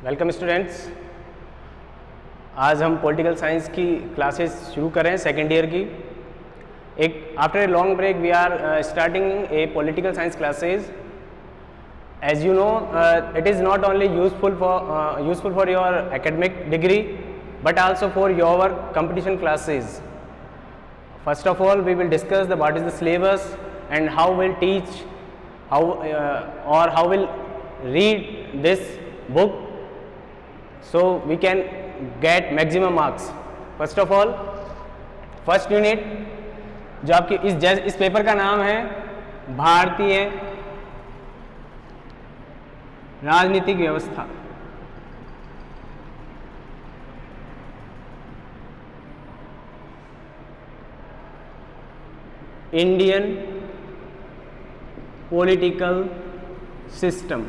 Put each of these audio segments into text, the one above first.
Welcome students. आज हम political science की क्लासेस शुरू कर रहे हैं सेकेंड ईयर की। एक after a long break we are starting a political science classes. As you know it is not only useful for your academic degree but also for your competition classes. First of all we will discuss the what is the syllabus and how we'll teach, how we'll read this book so we can get maximum marks. First of all, first unit जो आपकी इस paper का नाम है भारतीय राजनीतिक व्यवस्था। Indian political system.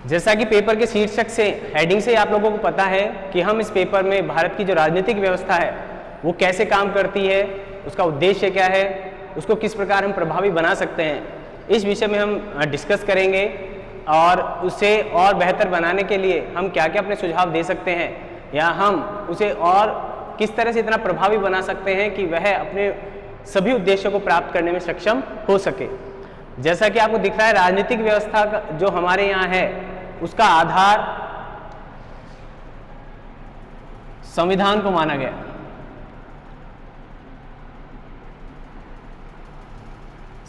जैसा कि पेपर के शीर्षक से, हेडिंग से आप लोगों को पता है कि हम इस पेपर में भारत की जो राजनीतिक व्यवस्था है वो कैसे काम करती है, उसका उद्देश्य क्या है, उसको किस प्रकार हम प्रभावी बना सकते हैं, इस विषय में हम डिस्कस करेंगे और उसे और बेहतर बनाने के लिए हम क्या क्या अपने सुझाव दे सकते हैं या हम उसे और किस तरह से इतना प्रभावी बना सकते हैं कि वह अपने सभी उद्देश्यों को प्राप्त करने में सक्षम हो सके। जैसा कि आपको दिख रहा है, राजनीतिक व्यवस्था जो हमारे यहाँ है उसका आधार संविधान को माना गया।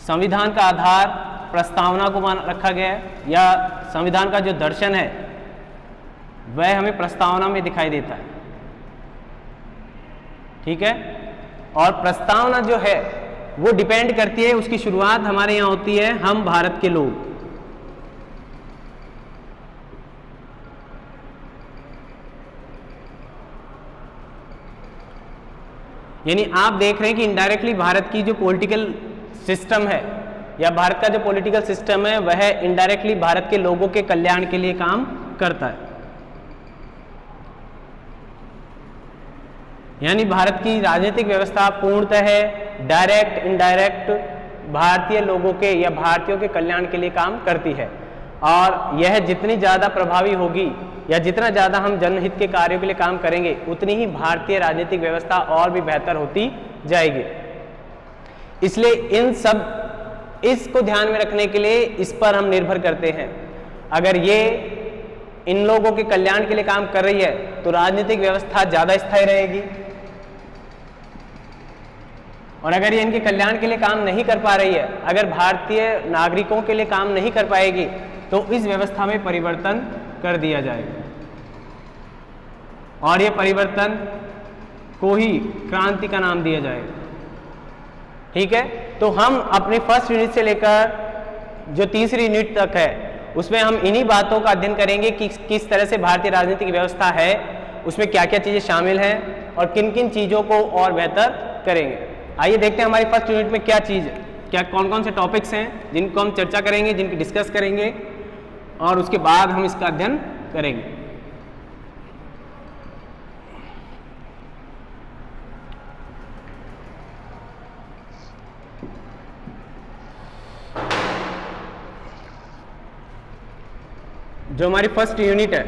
संविधान का आधार प्रस्तावना को मान रखा गया है, या संविधान का जो दर्शन है वह हमें प्रस्तावना में दिखाई देता है। ठीक है, और प्रस्तावना जो है वो डिपेंड करती है, उसकी शुरुआत हमारे यहाँ होती है हम भारत के लोग। यानी आप देख रहे हैं कि इनडायरेक्टली भारत की जो पॉलिटिकल सिस्टम है या भारत का जो पॉलिटिकल सिस्टम है वह इनडायरेक्टली भारत के लोगों के कल्याण के लिए काम करता है। यानी भारत की राजनीतिक व्यवस्था पूर्णतः डायरेक्ट इनडायरेक्ट भारतीय लोगों के या भारतीयों के कल्याण के लिए काम करती है, और यह जितनी ज़्यादा प्रभावी होगी या जितना ज़्यादा हम जनहित के कार्यों के लिए काम करेंगे उतनी ही भारतीय राजनीतिक व्यवस्था और भी बेहतर होती जाएगी। इसलिए इसको ध्यान में रखने के लिए इस पर हम निर्भर करते हैं। अगर ये इन लोगों के कल्याण के लिए काम कर रही है तो राजनीतिक व्यवस्था ज़्यादा स्थायी रहेगी, और अगर ये इनके कल्याण के लिए काम नहीं कर पा रही है, अगर भारतीय नागरिकों के लिए काम नहीं कर पाएगी तो इस व्यवस्था में परिवर्तन कर दिया जाएगा, और ये परिवर्तन को ही क्रांति का नाम दिया जाएगा। ठीक है, तो हम अपने फर्स्ट यूनिट से लेकर जो तीसरी यूनिट तक है उसमें हम इन्हीं बातों का अध्ययन करेंगे कि किस तरह से भारतीय राजनीतिक व्यवस्था है, उसमें क्या क्या चीज़ें शामिल हैं और किन किन चीज़ों को और बेहतर करेंगे। आइए देखते हैं हमारी फर्स्ट यूनिट में क्या चीज़ है, क्या कौन कौन से टॉपिक्स हैं जिनको हम चर्चा करेंगे, जिनकी डिस्कस करेंगे, और उसके बाद हम इसका अध्ययन करेंगे। जो हमारी फर्स्ट यूनिट है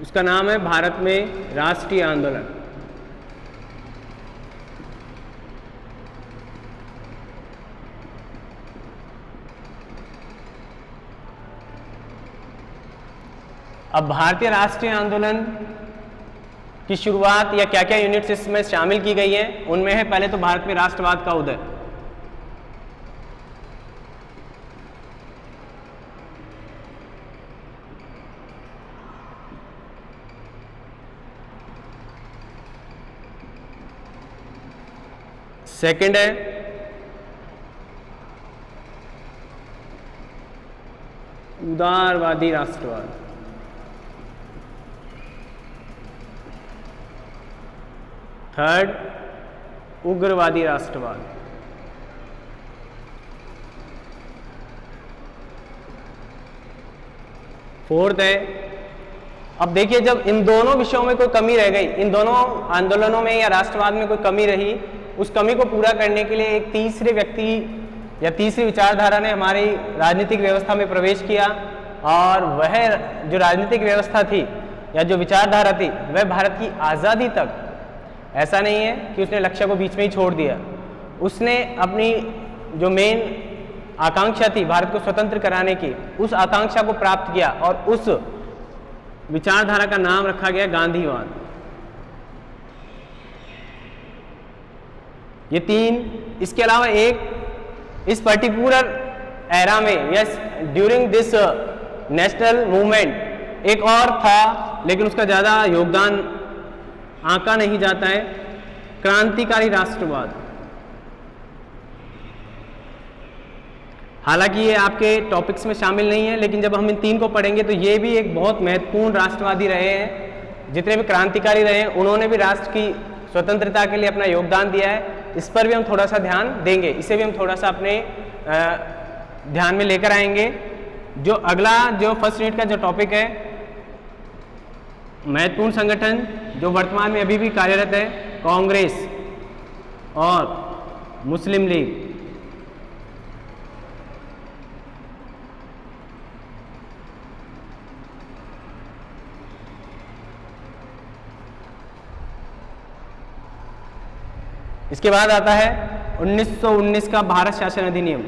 उसका नाम है भारत में राष्ट्रीय आंदोलन। अब भारतीय राष्ट्रीय आंदोलन की शुरुआत या क्या क्या यूनिट्स इसमें शामिल की गई हैं उनमें है पहले तो भारत में राष्ट्रवाद का उदय। सेकंड है उदारवादी राष्ट्रवाद। थर्ड उग्रवादी राष्ट्रवाद। फोर्थ है, अब देखिए जब इन दोनों विषयों में कोई कमी रह गई, इन दोनों आंदोलनों में या राष्ट्रवाद में कोई कमी रही उस कमी को पूरा करने के लिए एक तीसरे व्यक्ति या तीसरी विचारधारा ने हमारी राजनीतिक व्यवस्था में प्रवेश किया, और वह जो राजनीतिक व्यवस्था थी या जो विचारधारा थी वह भारत की आज़ादी तक, ऐसा नहीं है कि उसने लक्ष्य को बीच में ही छोड़ दिया, उसने अपनी जो मेन आकांक्षा थी भारत को स्वतंत्र कराने की, उस आकांक्षा को प्राप्त किया और उस विचारधारा का नाम रखा गया गांधीवाद। ये तीन, इसके अलावा एक इस पर्टिकुलर एरा में, yes during this national movement एक और था, लेकिन उसका ज़्यादा योगदान आंका नहीं जाता है, क्रांतिकारी राष्ट्रवाद। हालांकि ये आपके टॉपिक्स में शामिल नहीं है, लेकिन जब हम इन तीन को पढ़ेंगे तो ये भी एक बहुत महत्वपूर्ण राष्ट्रवादी रहे हैं। जितने भी क्रांतिकारी रहे हैं उन्होंने भी राष्ट्र की स्वतंत्रता के लिए अपना योगदान दिया है। इस पर भी हम थोड़ा सा ध्यान देंगे, इसे भी हम थोड़ा सा अपने ध्यान में लेकर आएंगे। जो अगला जो फर्स्ट यूनिट का जो टॉपिक है, महत्वपूर्ण संगठन जो वर्तमान में अभी भी कार्यरत है, कांग्रेस और मुस्लिम लीग। इसके बाद आता है 1919 का भारत शासन अधिनियम।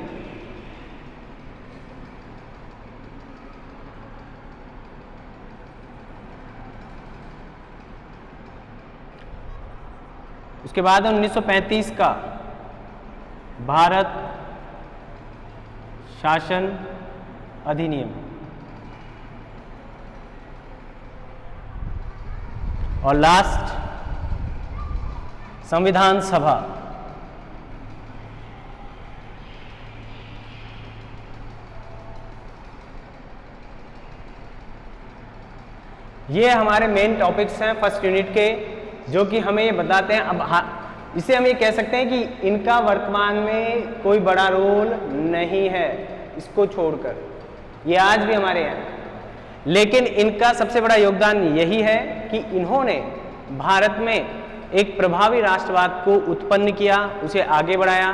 उसके बाद 1935 का भारत शासन अधिनियम, और लास्ट संविधान सभा। ये हमारे मेन टॉपिक्स हैं फर्स्ट यूनिट के, जो कि हमें ये बताते हैं। अब इसे हम ये कह सकते हैं कि इनका वर्तमान में कोई बड़ा रोल नहीं है, इसको छोड़कर ये आज भी हमारे हैं, लेकिन इनका सबसे बड़ा योगदान यही है कि इन्होंने भारत में एक प्रभावी राष्ट्रवाद को उत्पन्न किया, उसे आगे बढ़ाया,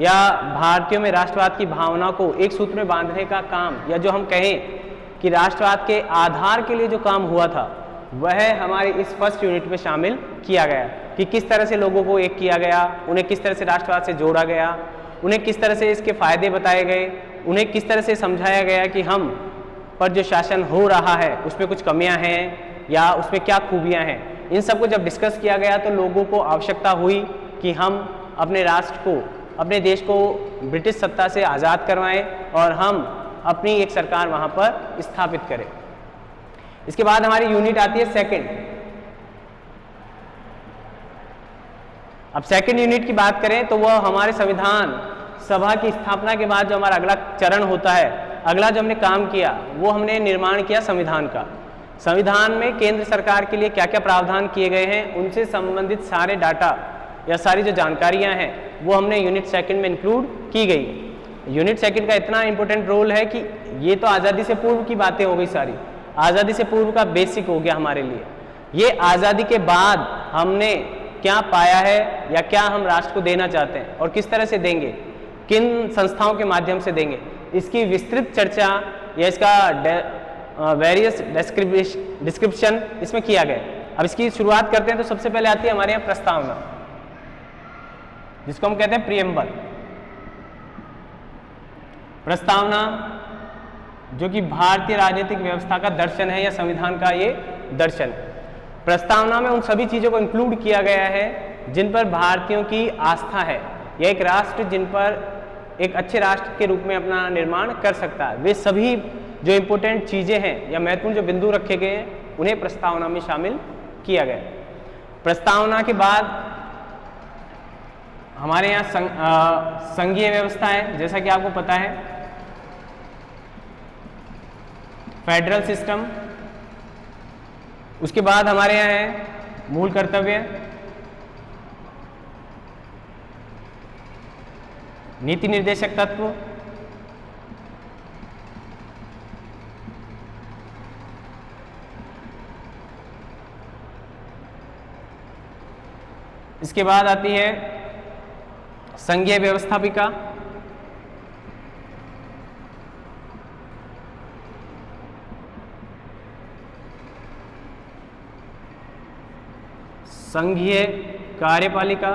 या भारतीयों में राष्ट्रवाद की भावना को एक सूत्र में बांधने का काम, या जो हम कहें कि राष्ट्रवाद के आधार के लिए जो काम हुआ था वह हमारे इस फर्स्ट यूनिट में शामिल किया गया, कि किस तरह से लोगों को एक किया गया, उन्हें किस तरह से राष्ट्रवाद से जोड़ा गया, उन्हें किस तरह से इसके फायदे बताए गए, उन्हें किस तरह से समझाया गया कि हम पर जो शासन हो रहा है उसमें कुछ कमियां हैं या उसमें क्या खूबियां हैं। इन सबको जब डिस्कस किया गया तो लोगों को आवश्यकता हुई कि हम अपने राष्ट्र को, अपने देश को ब्रिटिश सत्ता से आज़ाद करवाएं और हम अपनी एक सरकार वहाँ पर स्थापित करें। इसके बाद हमारी यूनिट आती है सेकंड। अब सेकंड यूनिट की बात करें तो वह हमारे संविधान सभा की स्थापना के बाद जो हमारा अगला चरण होता है, अगला जो हमने काम किया वो हमने निर्माण किया संविधान का। संविधान में केंद्र सरकार के लिए क्या क्या प्रावधान किए गए हैं, उनसे संबंधित सारे डाटा या सारी जो जानकारियां हैं वो हमने यूनिट सेकंड में इंक्लूड की गई। यूनिट सेकंड का इतना इंपॉर्टेंट रोल है कि ये तो आज़ादी से पूर्व की बातें हो गई, सारी आज़ादी से पूर्व का बेसिक हो गया हमारे लिए। ये आज़ादी के बाद हमने क्या पाया है या क्या हम राष्ट्र को देना चाहते हैं और किस तरह से देंगे, किन संस्थाओं के माध्यम से देंगे, इसकी विस्तृत चर्चा या इसका वेरियस डिस्क्रिप्शन इसमें किया गया। अब इसकी शुरुआत करते हैं तो सबसे पहले आती है हमारे यहाँ प्रस्तावना, जिसको हम कहते हैं प्रियम्बल। प्रस्तावना जो कि भारतीय राजनीतिक व्यवस्था का दर्शन है या संविधान का ये दर्शन। प्रस्तावना में उन सभी चीज़ों को इंक्लूड किया गया है जिन पर भारतीयों की आस्था है, या एक राष्ट्र जिन पर एक अच्छे राष्ट्र के रूप में अपना निर्माण कर सकता है, वे सभी जो इम्पोर्टेंट चीज़ें हैं या महत्वपूर्ण जो बिंदु रखे गए हैं उन्हें प्रस्तावना में शामिल किया गया। प्रस्तावना के बाद हमारे यहाँ संघीय व्यवस्था है, जैसा कि आपको पता है, फेडरल सिस्टम। उसके बाद हमारे यहाँ है मूल कर्तव्य, नीति निर्देशक तत्व, इसके बाद आती है संघीय व्यवस्थापिका, संघीय कार्यपालिका,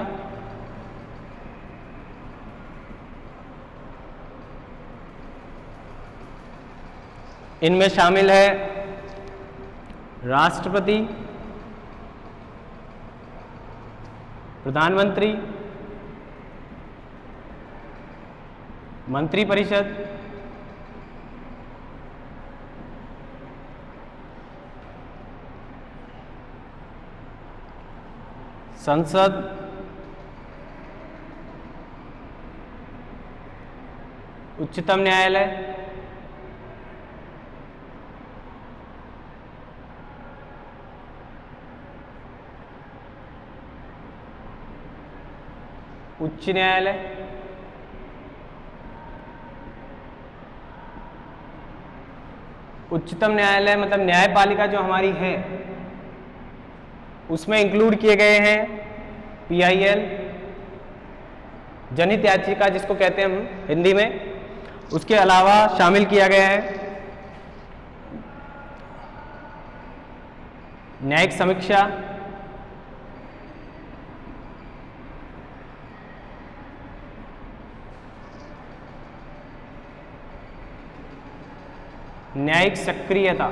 इनमें शामिल है राष्ट्रपति, प्रधानमंत्री, मंत्रिपरिषद, संसद, उच्चतम न्यायालय, उच्च न्यायालय, उच्चतम न्यायालय मतलब न्यायपालिका जो हमारी है उसमें इंक्लूड किए गए हैं PIL, जनहित याचिका जिसको कहते हैं हम हिंदी में, उसके अलावा शामिल किया गया है न्यायिक समीक्षा, न्यायिक सक्रियता,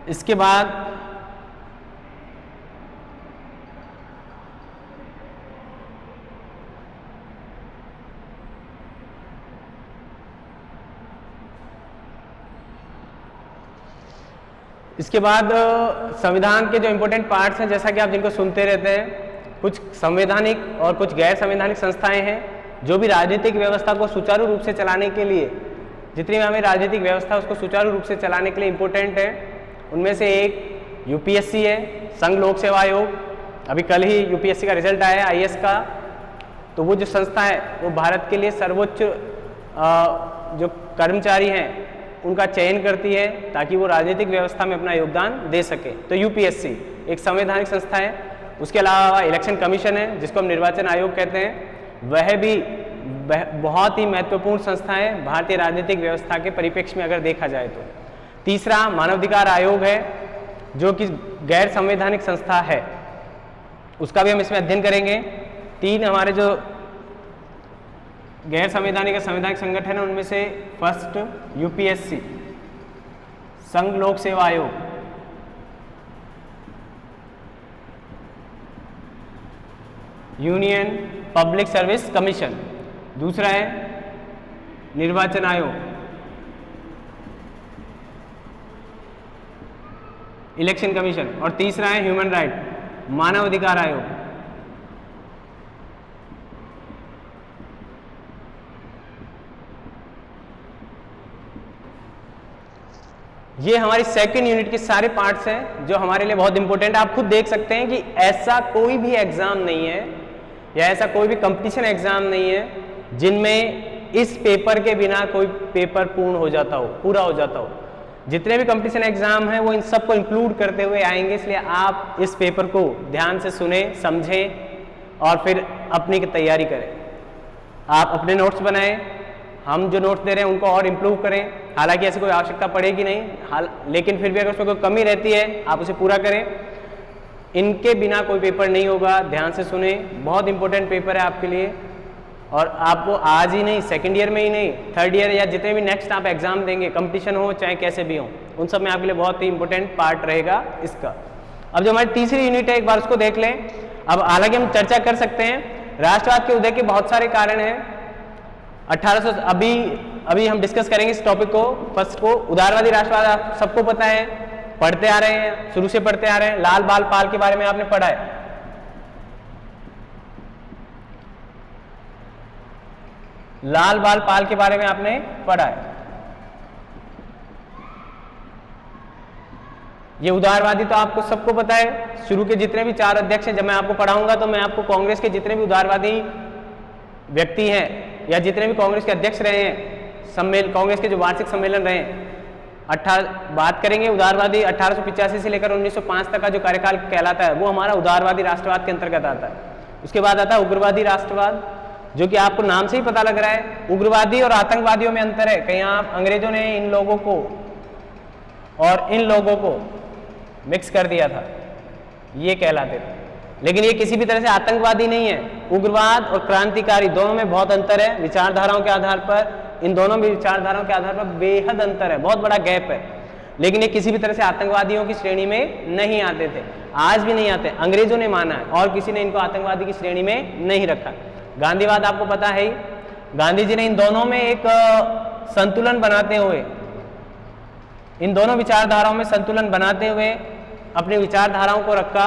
इसके बाद संविधान के जो इंपॉर्टेंट पार्ट्स हैं, जैसा कि आप जिनको सुनते रहते हैं, कुछ संवैधानिक और कुछ गैर संवैधानिक संस्थाएं हैं जो भी राजनीतिक व्यवस्था को सुचारू रूप से चलाने के लिए, जितनी भी हमें राजनीतिक व्यवस्था उसको सुचारू रूप से चलाने के लिए इम्पोर्टेंट है। उनमें से एक UPSC है, संघ लोक सेवा आयोग। अभी कल ही UPSC का रिजल्ट आया IAS का, तो वो जो संस्था है वो भारत के लिए सर्वोच्च जो कर्मचारी हैं उनका चयन करती है ताकि वो राजनीतिक व्यवस्था में अपना योगदान दे सके। तो UPSC एक संवैधानिक संस्था है। उसके अलावा इलेक्शन कमीशन है जिसको हम निर्वाचन आयोग कहते हैं, वह भी बहुत ही महत्वपूर्ण संस्था है भारतीय राजनीतिक व्यवस्था के परिप्रेक्ष्य में अगर देखा जाए तो। तीसरा मानवाधिकार आयोग है जो कि गैर संवैधानिक संस्था है, उसका भी हम इसमें अध्ययन करेंगे। तीन हमारे जो गैर संवैधानिक या संवैधानिक संगठन है उनमें से फर्स्ट UPSC, संघ लोक सेवा आयोग, यूनियन पब्लिक सर्विस कमीशन, दूसरा है निर्वाचन आयोग, इलेक्शन कमीशन, और तीसरा है ह्यूमन राइट, मानव अधिकार आयोग। ये हमारी सेकंड यूनिट के सारे पार्ट्स हैं जो हमारे लिए बहुत इंपॉर्टेंट है। आप खुद देख सकते हैं कि ऐसा कोई भी एग्जाम नहीं है या ऐसा कोई भी कंपटीशन एग्जाम नहीं है जिनमें इस पेपर के बिना कोई पेपर पूर्ण हो जाता हो, पूरा हो जाता हो। जितने भी कंपटीशन एग्जाम हैं वो इन सबको इंक्लूड करते हुए आएंगे, इसलिए आप इस पेपर को ध्यान से सुने, समझें और फिर अपनी तैयारी करें। आप अपने नोट्स बनाएं, हम जो नोट्स दे रहे हैं उनको और इम्प्रूव करें। हालांकि ऐसी कोई आवश्यकता पड़ेगी नहीं, लेकिन फिर भी अगर उसमें कोई कमी रहती है आप उसे पूरा करें। इनके बिना कोई पेपर नहीं होगा, ध्यान से सुने, बहुत इंपॉर्टेंट पेपर है आपके लिए। और आपको आज ही नहीं, सेकंड ईयर में ही नहीं, थर्ड ईयर या जितने भी नेक्स्ट आप एग्जाम देंगे, कंपटीशन हो चाहे कैसे भी हो, उन सब में आपके लिए बहुत ही इंपॉर्टेंट पार्ट रहेगा इसका। अब जो हमारी तीसरी यूनिट है एक बार उसको देख लें। अब हालांकि हम चर्चा कर सकते हैं, राष्ट्रवाद के उदय के बहुत सारे कारण हैं। 1800 अभी हम डिस्कस करेंगे इस टॉपिक को। फर्स्ट को उदारवादी राष्ट्रवाद आप सबको पता है, पढ़ते आ रहे हैं, शुरू से पढ़ते आ रहे हैं। लाल बाल पाल के बारे में आपने पढ़ा है। लाल बाल पाल के बारे में आपने पढ़ा है। ये उदारवादी तो आपको सबको पता है। शुरू के जितने भी 4 अध्यक्ष हैं, जब मैं आपको पढ़ाऊंगा तो मैं आपको कांग्रेस के जितने भी उदारवादी व्यक्ति हैं या जितने भी कांग्रेस के अध्यक्ष रहे हैं, कांग्रेस के जो वार्षिक सम्मेलन रहे हैं, बात करेंगे उदारवादी 1885 से लेकर 1905 तक का जो कार्यकाल कहलाता है वो हमारा उदारवादी राष्ट्रवाद के अंतर्गत आता है। उसके बाद आता है उग्रवादी राष्ट्रवाद, जो कि आपको नाम से ही पता लग रहा है। उग्रवादी और आतंकवादियों में अंतर है, कहीं आप अंग्रेजों ने इन लोगों को और इन लोगों को मिक्स कर दिया था, ये कहलाते थे, लेकिन ये किसी भी तरह से आतंकवादी नहीं है। उग्रवाद और क्रांतिकारी दोनों में बहुत अंतर है, विचारधाराओं के आधार पर इन दोनों में विचारधाराओं के आधार पर बेहद अंतर है, बहुत बड़ा गैप है, लेकिन ये किसी भी तरह से आतंकवादियों की श्रेणी में नहीं आते थे, आज भी नहीं आते। अंग्रेजों ने माना है और किसी ने इनको आतंकवादी की श्रेणी में नहीं रखा। गांधीवाद आपको पता है ही, गांधी जी ने इन दोनों में एक संतुलन बनाते हुए, इन दोनों विचारधाराओं में संतुलन बनाते हुए अपनी विचारधाराओं को रखा,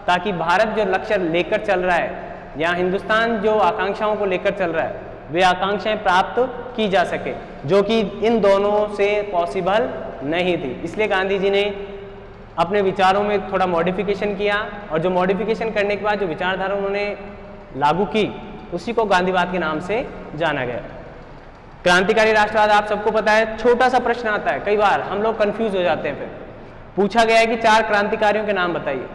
ताकि भारत जो लक्ष्य लेकर चल रहा है या हिंदुस्तान जो आकांक्षाओं को लेकर चल रहा है वे आकांक्षाएं प्राप्त की जा सके, जो कि इन दोनों से पॉसिबल नहीं थी। इसलिए गांधी जी ने अपने विचारों में थोड़ा मॉडिफिकेशन किया, और जो मॉडिफिकेशन करने के बाद जो विचारधारा उन्होंने लागू की उसी को गांधीवाद के नाम से जाना गया। क्रांतिकारी राष्ट्रवाद आप सबको पता है, छोटा सा प्रश्न आता है, कई बार हम लोग कंफ्यूज हो जाते हैं। फिर पूछा गया है कि 4 क्रांतिकारियों के नाम बताइए,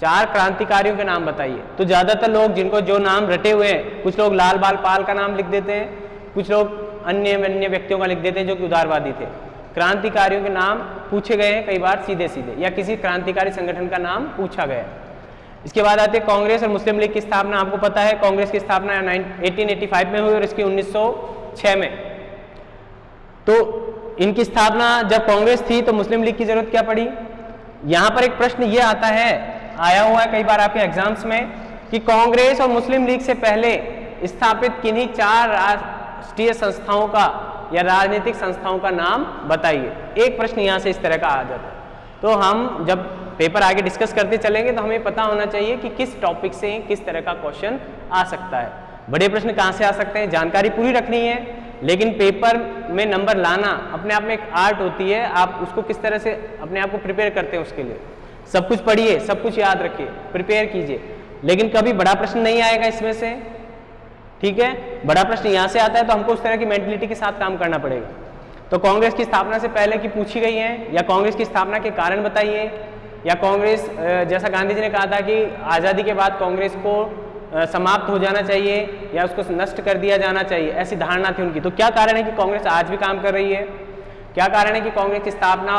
4 क्रांतिकारियों के नाम बताइए। तो ज्यादातर लोग जिनको जो नाम रटे हुए हैं, कुछ लोग लाल बाल पाल का नाम लिख देते हैं, कुछ लोग अन्य व्यक्तियों का लिख देते हैं जो कि उदारवादी थे। क्रांतिकारियों के नाम पूछे गए हैं कई बार सीधे सीधे, या किसी क्रांतिकारी संगठन का नाम पूछा गया है। इसके बाद आते हैं कांग्रेस और मुस्लिम लीग की स्थापना। आपको पता है कांग्रेस की स्थापना 1885 में हुई और इसकी 1906 में। तो इनकी स्थापना जब कांग्रेस थी तो मुस्लिम लीग की जरूरत क्या पड़ी। यहां पर एक प्रश्न ये आता है, आया हुआ है कई बार आपके एग्जाम्स में, कि कांग्रेस और मुस्लिम लीग से पहले स्थापित किन्हीं 4 राष्ट्रीय संस्थाओं का या राजनीतिक संस्थाओं का नाम बताइए। एक प्रश्न यहां से इस तरह का आ जाता है। तो हम जब पेपर आगे डिस्कस करते चलेंगे तो हमें पता होना चाहिए कि किस टॉपिक से किस तरह का क्वेश्चन आ सकता है। बड़े प्रश्न कहाँ से आ सकते हैं, जानकारी पूरी रखनी है, लेकिन पेपर में नंबर लाना अपने आप में एक आर्ट होती है। आप उसको किस तरह से अपने आप को प्रिपेयर करते हैं, उसके लिए सब कुछ पढ़िए, सब कुछ याद रखिए, प्रिपेयर कीजिए, लेकिन कभी बड़ा प्रश्न नहीं आएगा इसमें से, ठीक है। बड़ा प्रश्न यहाँ से आता है तो हमको उस तरह की मेंटलिटी के साथ काम करना पड़ेगा। तो कांग्रेस की स्थापना से पहले की पूछी गई है, या कांग्रेस की स्थापना के कारण बताइए, या कांग्रेस जैसा गांधी जी ने कहा था कि आज़ादी के बाद कांग्रेस को समाप्त हो जाना चाहिए या उसको नष्ट कर दिया जाना चाहिए, ऐसी धारणा थी उनकी। तो क्या कारण है कि कांग्रेस आज भी काम कर रही है, क्या कारण है कि कांग्रेस की स्थापना,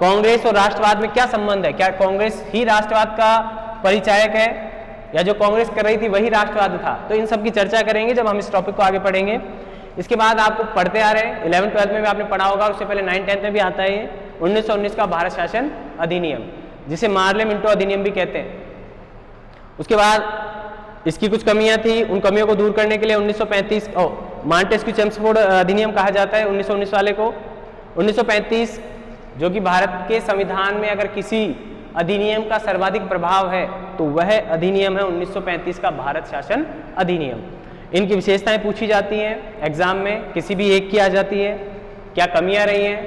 कांग्रेस और राष्ट्रवाद में क्या संबंध है, क्या कांग्रेस ही राष्ट्रवाद का परिचायक है या जो कांग्रेस कर रही थी वही राष्ट्रवाद था। तो इन सब की चर्चा करेंगे जब हम इस टॉपिक को आगे पढ़ेंगे। इसके बाद आपको पढ़ते आ रहे हैं 11th-12th में भी आपने पढ़ा होगा, उससे पहले 9th-10th में भी आता है 1919 का भारत शासन अधिनियम, जिसे मार्ले मिंटो अधिनियम भी कहते हैं। उसके बाद इसकी कुछ कमियां थी, उन कमियों को दूर करने के लिए 1935 मांटेस्क्यू चेम्सफोर्ड अधिनियम कहा जाता है 1919 वाले को। 1935 जो कि भारत के संविधान में अगर किसी अधिनियम का सर्वाधिक प्रभाव है तो वह अधिनियम है 1935 का भारत शासन अधिनियम। इनकी विशेषताएं पूछी जाती हैं एग्जाम में, किसी भी एक की आ जाती है, क्या कमियां रही हैं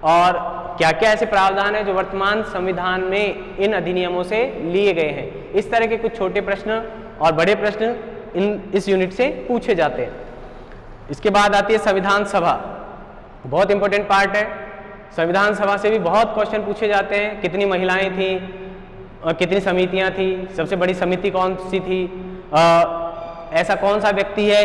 और क्या क्या ऐसे प्रावधान है जो वर्तमान संविधान में इन अधिनियमों से लिए गए हैं। इस तरह के कुछ छोटे प्रश्न और बड़े प्रश्न इस यूनिट से पूछे जाते हैं। इसके बाद आती है संविधान सभा, बहुत इंपॉर्टेंट पार्ट है। संविधान सभा से भी बहुत क्वेश्चन पूछे जाते हैं, कितनी महिलाएं थी और कितनी समितियां थी, सबसे बड़ी समिति कौन सी थी, ऐसा कौन सा व्यक्ति है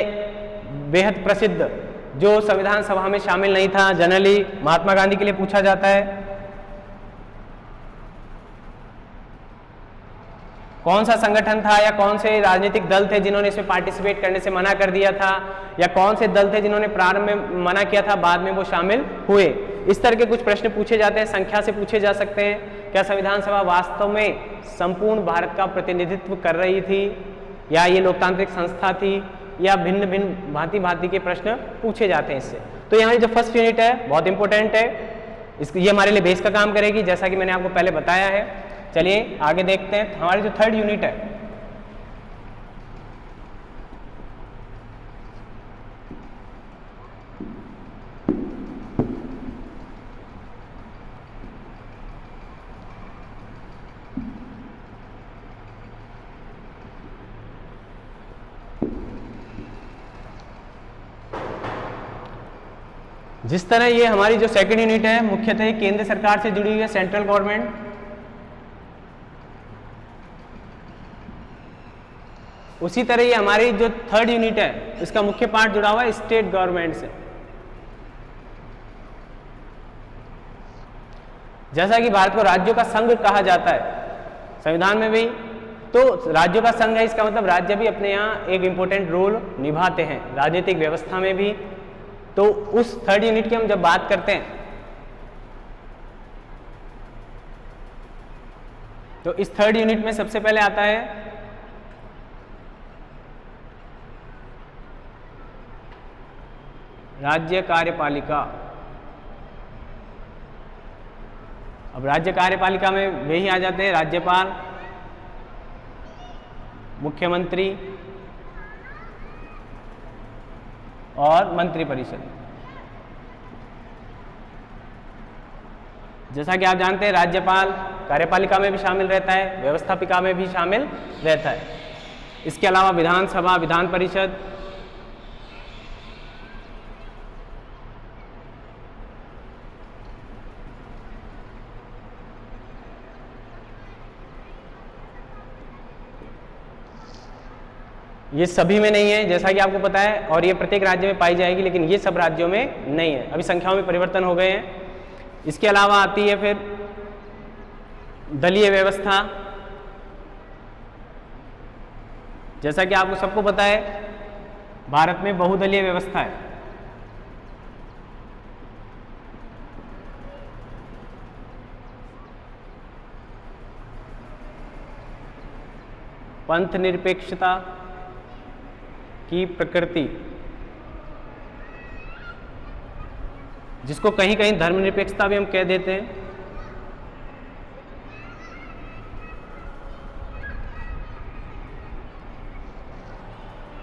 बेहद प्रसिद्ध जो संविधान सभा में शामिल नहीं था। जनरली महात्मा गांधी के लिए पूछा जाता है। कौन सा संगठन था या कौन से राजनीतिक दल थे जिन्होंने इसमें पार्टिसिपेट करने से मना कर दिया था, या कौन से दल थे जिन्होंने प्रारंभ में मना किया था, बाद में वो शामिल हुए। इस तरह के कुछ प्रश्न पूछे जाते हैं, संख्या से पूछे जा सकते हैं। क्या संविधान सभा वास्तव में संपूर्ण भारत का प्रतिनिधित्व कर रही थी, या ये लोकतांत्रिक संस्था थी, या भिन्न भिन्न भांति भांति के प्रश्न पूछे जाते हैं इससे। तो यहाँ जो फर्स्ट यूनिट है बहुत इंपॉर्टेंट है, ये हमारे लिए बेस का काम करेगी, जैसा कि मैंने आपको पहले बताया है। चलिए आगे देखते हैं। हमारी जो थर्ड यूनिट है, जिस तरह ये हमारी जो सेकंड यूनिट है मुख्यतः केंद्र सरकार से जुड़ी हुई है, सेंट्रल गवर्नमेंट, उसी तरह ये हमारी जो थर्ड यूनिट है इसका मुख्य पार्ट जुड़ा हुआ है स्टेट गवर्नमेंट से। जैसा कि भारत को राज्यों का संघ कहा जाता है संविधान में भी, तो राज्यों का संघ है, इसका मतलब राज्य भी अपने यहाँ एक इंपॉर्टेंट रोल निभाते हैं राजनीतिक व्यवस्था में भी। तो उस थर्ड यूनिट की हम जब बात करते हैं तो इस थर्ड यूनिट में सबसे पहले आता है राज्य कार्यपालिका। अब राज्य कार्यपालिका में वही आ जाते हैं राज्यपाल, मुख्यमंत्री और मंत्रिपरिषद। जैसा कि आप जानते हैं राज्यपाल कार्यपालिका में भी शामिल रहता है, व्यवस्थापिका में भी शामिल रहता है। इसके अलावा विधानसभा, विधान परिषद, ये सभी में नहीं है जैसा कि आपको पता है, और ये प्रत्येक राज्य में पाई जाएगी, लेकिन ये सब राज्यों में नहीं है, अभी संख्याओं में परिवर्तन हो गए हैं। इसके अलावा आती है फिर दलीय व्यवस्था। जैसा कि आपको सबको पता है भारत में बहुदलीय व्यवस्था है। पंथ निरपेक्षता की प्रकृति, जिसको कहीं कहीं धर्मनिरपेक्षता भी हम कह देते हैं।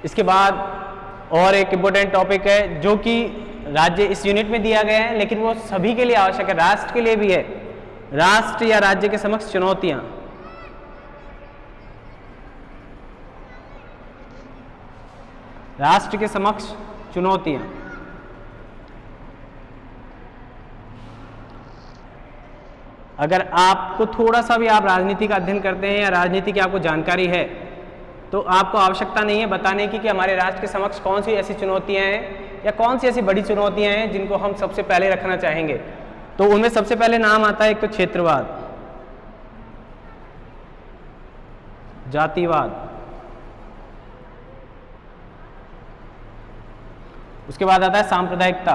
इसके बाद और एक इंपॉर्टेंट टॉपिक है जो कि राज्य इस यूनिट में दिया गया है, लेकिन वो सभी के लिए आवश्यक है, राष्ट्र के लिए भी है। राष्ट्र या राज्य के समक्ष चुनौतियां। राष्ट्र के समक्ष चुनौतियां। अगर आपको थोड़ा सा भी आप राजनीति का अध्ययन करते हैं या राजनीति की आपको जानकारी है तो आपको आवश्यकता नहीं है बताने की कि हमारे राष्ट्र के समक्ष कौन सी ऐसी चुनौतियां हैं या कौन सी ऐसी बड़ी चुनौतियां हैं जिनको हम सबसे पहले रखना चाहेंगे। तो उनमें सबसे पहले नाम आता है एक तो क्षेत्रवाद, जातिवाद, उसके बाद आता है सांप्रदायिकता,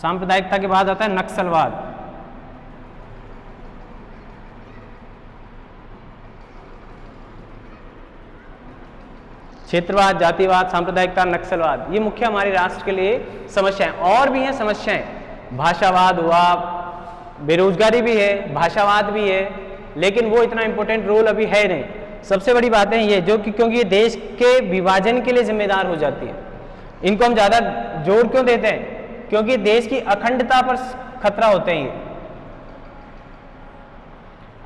सांप्रदायिकता के बाद आता है नक्सलवाद, क्षेत्रवाद, जातिवाद, सांप्रदायिकता, नक्सलवाद, ये मुख्य हमारे राष्ट्र के लिए समस्याएं। और भी हैं समस्याएं, भाषावाद हुआ, बेरोजगारी भी है, भाषावाद भी है, लेकिन वो इतना इंपॉर्टेंट रोल अभी है नहीं। सबसे बड़ी बात है ये जो कि क्योंकि ये देश के विभाजन के लिए जिम्मेदार हो जाती है। इनको हम ज़्यादा जोर क्यों देते हैं? क्योंकि देश की अखंडता पर खतरा होते हैं, ये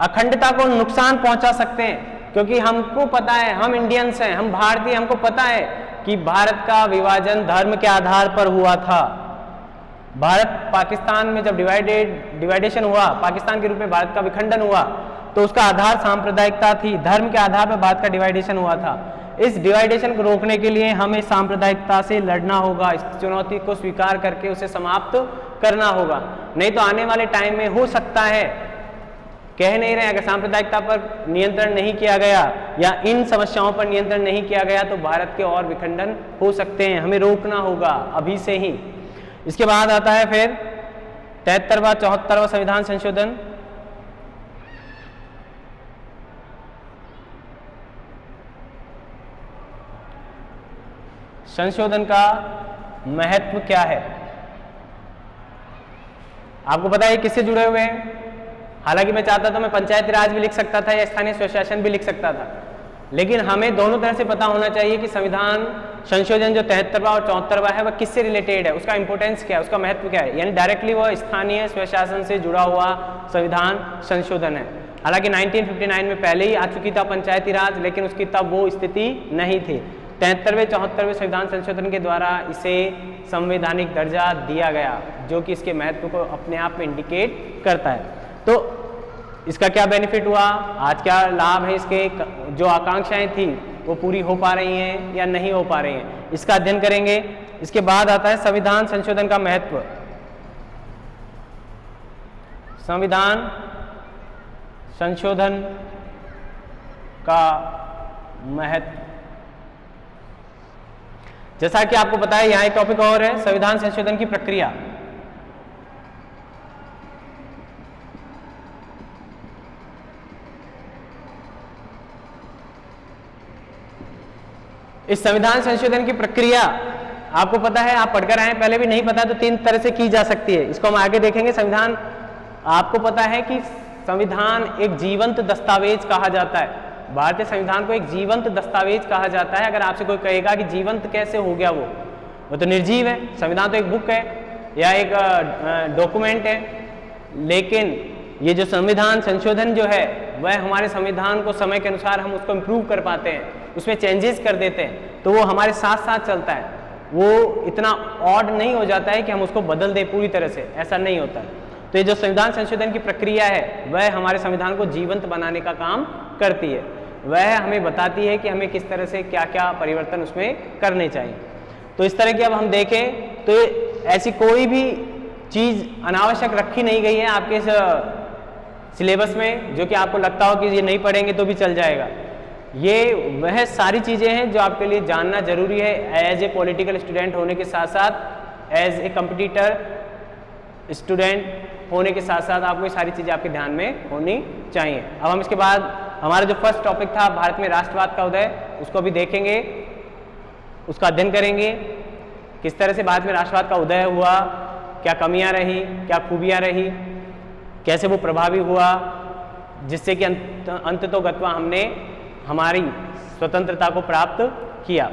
अखंडता को नुकसान पहुंचा सकते हैं। क्योंकि हमको पता है, हम इंडियंस हैं, हम भारतीय, हमको पता है कि भारत का विभाजन धर्म के आधार पर हुआ था। भारत पाकिस्तान में जब डिवाइडेशन हुआ, पाकिस्तान के रूप में भारत का विखंडन हुआ, तो उसका आधार सांप्रदायिकता थी, धर्म के आधार पर भारत का डिवाइडेशन हुआ था। इस डिवाइडेशन को रोकने के लिए हमें सांप्रदायिकता से लड़ना होगा, इस चुनौती को स्वीकार करके उसे समाप्त करना होगा। नहीं तो आने वाले टाइम में हो सकता है, कह नहीं रहे, अगर सांप्रदायिकता पर नियंत्रण नहीं किया गया या इन समस्याओं पर नियंत्रण नहीं किया गया तो भारत के और विखंडन हो सकते हैं, हमें रोकना होगा अभी से ही। इसके बाद आता है फिर 73वां 74वां संविधान संशोधन। संशोधन का महत्व क्या है? आपको पता है किससे जुड़े हुए हैं? हालांकि मैं चाहता था मैं पंचायती राज भी लिख सकता था या स्थानीय स्वशासन भी लिख सकता था, लेकिन हमें दोनों तरह से पता होना चाहिए कि संविधान संशोधन जो 73वां और 74वां है वह किससे रिलेटेड है, उसका इंपॉर्टेंस क्या है, उसका महत्व क्या है। यानी डायरेक्टली वह स्थानीय स्वशासन से जुड़ा हुआ संविधान संशोधन है। हालांकि 1959 में पहले ही आ चुकी था पंचायती राज, लेकिन उसकी तब वो स्थिति नहीं थी। 73वें 74वें संविधान संशोधन के द्वारा इसे संवैधानिक दर्जा दिया गया, जो कि इसके महत्व को अपने आप में इंडिकेट करता है। तो इसका क्या बेनिफिट हुआ, आज क्या लाभ है, इसके जो आकांक्षाएं थी वो पूरी हो पा रही हैं या नहीं हो पा रही हैं, इसका अध्ययन करेंगे। इसके बाद आता है संविधान संशोधन का महत्व। संविधान संशोधन का महत्व, जैसा कि आपको पता है यहाँ एक टॉपिक और है, संविधान संशोधन की प्रक्रिया। इस संविधान संशोधन की प्रक्रिया आपको पता है, आप पढ़कर आए, पहले भी नहीं पता तो 3 तरह से की जा सकती है, इसको हम आगे देखेंगे। संविधान, आपको पता है कि संविधान एक जीवंत दस्तावेज कहा जाता है, भारतीय संविधान को एक जीवंत दस्तावेज कहा जाता है। अगर आपसे कोई कहेगा कि जीवंत कैसे हो गया, वो तो निर्जीव है। संविधान तो एक बुक है या एक डॉक्यूमेंट है, लेकिन ये जो संविधान संशोधन जो है वह हमारे संविधान को समय के अनुसार हम उसको इम्प्रूव कर पाते हैं, उसमें चेंजेस कर देते हैं, तो वो हमारे साथ साथ चलता है, वो इतना ऑड नहीं हो जाता है कि हम उसको बदल दें पूरी तरह से, ऐसा नहीं होता है। तो ये जो संविधान संशोधन की प्रक्रिया है वह हमारे संविधान को जीवंत बनाने का काम करती है, वह हमें बताती है कि हमें किस तरह से क्या क्या परिवर्तन उसमें करने चाहिए। तो इस तरह की अब हम देखें तो ऐसी कोई भी चीज़ अनावश्यक रखी नहीं गई है आपके इस सिलेबस में जो कि आपको लगता हो कि ये नहीं पढ़ेंगे तो भी चल जाएगा। ये वह सारी चीज़ें हैं जो आपके लिए जानना जरूरी है एज ए पॉलिटिकल स्टूडेंट होने के साथ साथ, एज ए कंपटीटर स्टूडेंट होने के साथ साथ आपको ये सारी चीज़ें आपके ध्यान में होनी चाहिए। अब हम इसके बाद हमारा जो फर्स्ट टॉपिक था भारत में राष्ट्रवाद का उदय, उसको भी देखेंगे, उसका अध्ययन करेंगे, किस तरह से भारत में राष्ट्रवाद का उदय हुआ, क्या कमियां रही, क्या खूबियां रही, कैसे वो प्रभावी हुआ, जिससे कि अंततोगत्वा हमने हमारी स्वतंत्रता को प्राप्त किया।